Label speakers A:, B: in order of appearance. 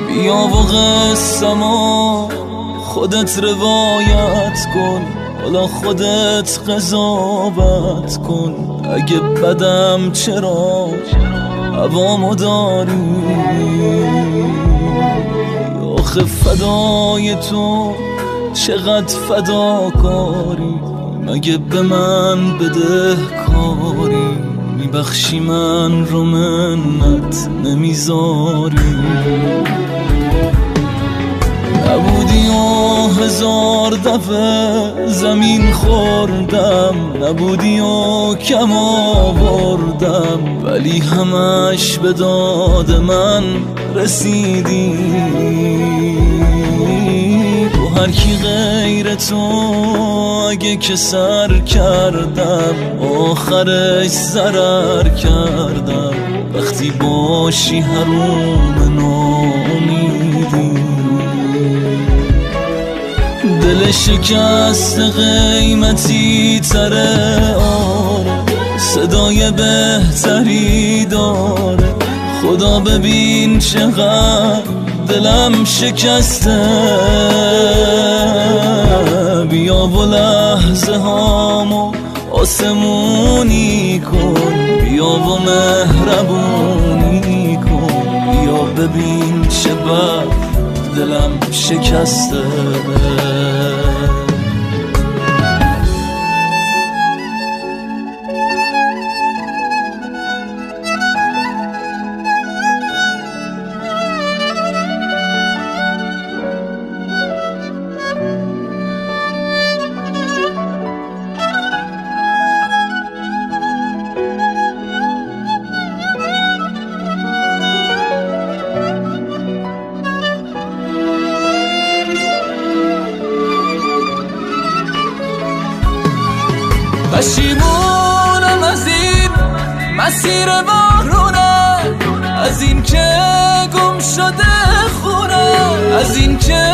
A: بیا و قصه‌مو خودت روایت کن، حالا خودت قضاوت کن. اگه بدم چرا هوامو داری؟ آخه فدای تو چقدر فداکاری، مگه به من بدهکاری؟ میبخشی من رو منت نمیذاری. نبودی و هزار دفعه زمین خوردم، نبودی و کم آوردم، ولی همش به داد من رسیدی. با هر کی غیر تو اگه که سر کردم، آخرش ضرر کردم. وقتی باشی حروم ناامیدی، دل شکست قیمتی تره، آره صدای بهتری داره. خدا ببین چقدر دلم شکسته. بیا و لحظه هامو آسمونی کن، بیا و مهربونی کن. بیا ببین چه بد دلم شکسته. پشیمونم از این مسیر بارونه، از این که گم شده خونه، از این که